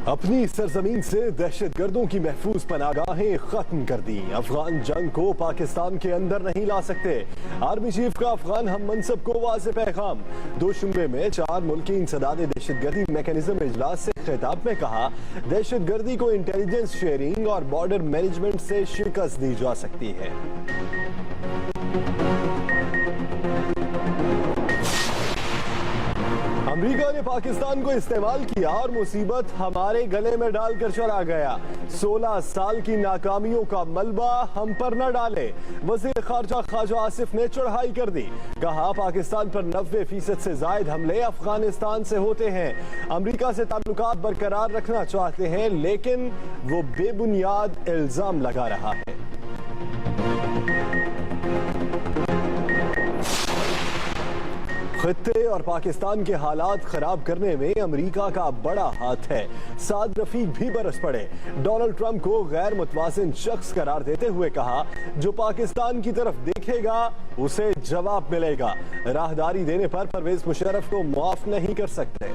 अपनी सरजमीन से दहशतगर्दों की महफूज पनागाहें खत्म कर दी। अफगान जंग को पाकिस्तान के अंदर नहीं ला सकते। आर्मी चीफ का अफगान हम मनसब को वाज़ेह पैगाम। दोशंबे में 4 मुल्की इंसदाद दहशतगर्दी मैकेनिज्म इजलास से खिताब में कहा, दहशतगर्दी को इंटेलिजेंस शेयरिंग और बॉर्डर मैनेजमेंट से शिकस्त दी जा सकती है। अमेरिका ने पाकिस्तान को इस्तेमाल किया और मुसीबत हमारे गले में डालकर चला गया। 16 साल की नाकामियों का मलबा हम पर न डाले। वज़ीर खारजा ख्वाजा आसिफ ने चढ़ाई कर दी। कहा, पाकिस्तान पर 90% से जायद हमले अफगानिस्तान से होते हैं। अमेरिका से ताल्लुकात बरकरार रखना चाहते हैं, लेकिन वो बेबुनियाद इल्जाम लगा रहा है। खित्ते और पाकिस्तान के हालात खराब करने में अमेरिका का बड़ा हाथ है। साद रफीक भी बरस पड़े। डोनाल्ड ट्रंप को गैर मुतवाज़िन शख्स करार देते हुए कहा, जो पाकिस्तान की तरफ देखेगा उसे जवाब मिलेगा। राहदारी देने पर परवेज मुशर्रफ को माफ नहीं कर सकते।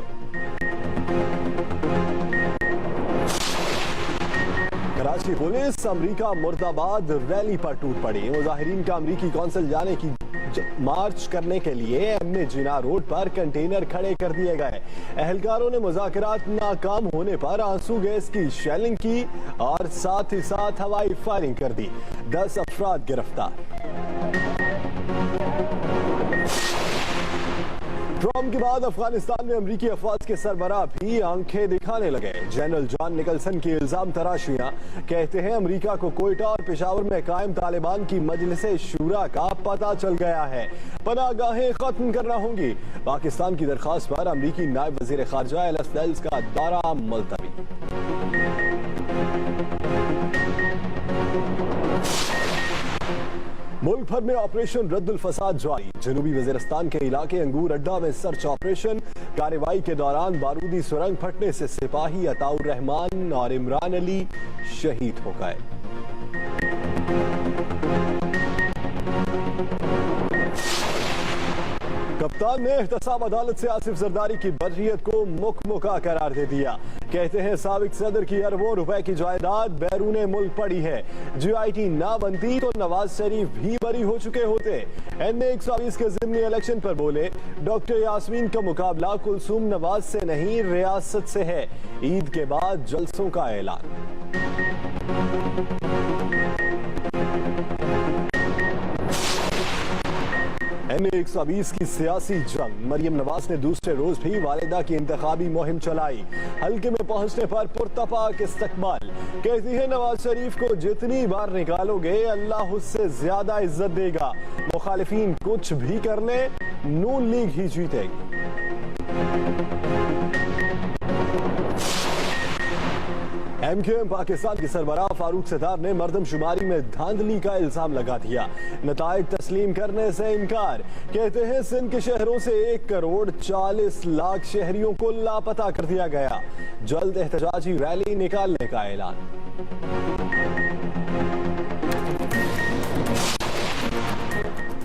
कराची पुलिस अमेरिका मुर्दाबाद रैली पर टूट पड़ी। मुजाहिरीन का अमेरिकी कौंसल जाने की मार्च करने के लिए एमए जिना रोड पर कंटेनर खड़े कर दिए गए। एहलकारों ने मुज़ाकरात नाकाम होने पर आंसू गैस की शेलिंग की और साथ ही साथ हवाई फायरिंग कर दी। 10 अफराद गिरफ्तार। ट्रंप के बाद अफगानिस्तान में अमेरिकी अफवाज के सरबराह भी आंखें दिखाने लगे। जनरल जॉन निकलसन की इल्जाम तराशियां। कहते हैं, अमेरिका को कोयटा और पेशावर में कायम तालिबान की मजलिसे शूरा का पता चल गया है। पनागाहें खत्म करना होंगी। पाकिस्तान की दरखास्त पर अमेरिकी नायब वजीर खारजा एलिस वेल्स का दौरा मुलतवी। मुल्क भर में ऑपरेशन रद्दुल फसाद जारी। जनूबी वजीरिस्तान के इलाके अंगूर अड्डा में सर्च ऑपरेशन। कार्रवाई के दौरान बारूदी सुरंग फटने से सिपाही अताउर रहमान और इमरान अली शहीद हो गए। कप्तान ने एहतसाब अदालत से आसिफ जरदारी की बर्रियत को मुकमुका करार दे दिया। कहते हैं, साबिक सदर की अरबों रुपए की जायदाद बैरूने मुल्क पड़ी है। GIT ना बनती तो नवाज शरीफ भी बरी हो चुके होते। NA 120 के ज़िमनी इलेक्शन पर बोले, डॉक्टर यास्मीन का मुकाबला कुलसूम नवाज से नहीं रियासत से है। ईद के बाद जलसों का ऐलान। NA 120 की सियासी जंग। मरियम नवाज ने दूसरे रोज भी वालिदा की इंतखाबी मुहिम चलाई। हल्के में पहुंचने पर पुरतपाक इस्तकबाल। कहती है, नवाज शरीफ को जितनी बार निकालोगे अल्लाह उससे ज्यादा इज्जत देगा। मुखालिफिन कुछ भी कर ले, नून लीग ही जीतेगी। MKM पाकिस्तान के सरबराह फारूक सदार ने मर्दमशुमारी में धांधली का इल्जाम लगा दिया। नताइज तस्लीम करने से इनकार। कहते हैं, सिंध के शहरों से 1 करोड़ 40 लाख शहरियों को लापता कर दिया गया। जल्द एहतजाजी रैली निकालने का ऐलान।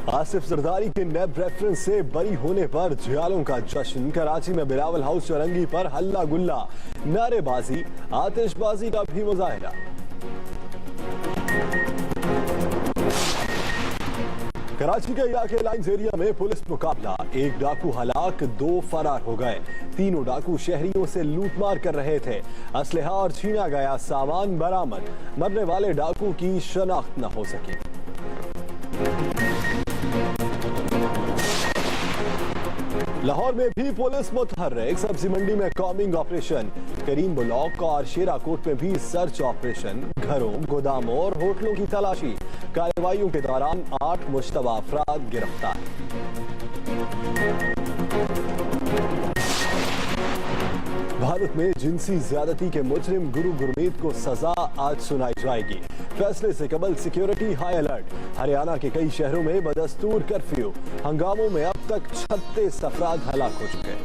आसिफ जरदारी के नेब रेफरेंस से बरी होने पर जियालों का जश्न। कराची में बिलावल हाउस चौरंगी पर हल्ला गुल्ला, नारेबाजी, आतिशबाजी का भी मुजाहिरा। कराची के इलाके लाइंस एरिया में पुलिस मुकाबला। 1 डाकू हलाक, 2 फरार हो गए। तीनों डाकू शहरियों से लूटमार कर रहे थे। असलहा और छीना गया सामान बरामद। मरने वाले डाकू की शनाख्त न हो सकी। लाहौर में भी पुलिस मुतहर्रिक। सब्जी मंडी में कॉम्बिंग ऑपरेशन। करीम ब्लॉक और शेराकोट में भी सर्च ऑपरेशन। घरों, गोदामों और होटलों की तलाशी। कार्रवाइयों के दौरान 8 मुश्तबा अफराद गिरफ्तार। भारत में जिनसी ज्यादती के मुजरिम गुरु गुरमीत को सजा आज सुनाई जाएगी। फैसले से कबल सिक्योरिटी हाई अलर्ट। हरियाणा के कई शहरों में बदस्तूर कर्फ्यू। हंगामों में अब तक 36 अफराद हलाक हो चुके हैं।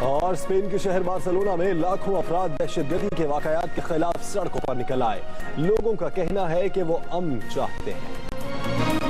और स्पेन के शहर बार्सिलोना में लाखों अफराद दहशतगर्दी के वाकयात के खिलाफ सड़कों पर निकल आए। लोगों का कहना है कि वो अमन चाहते हैं।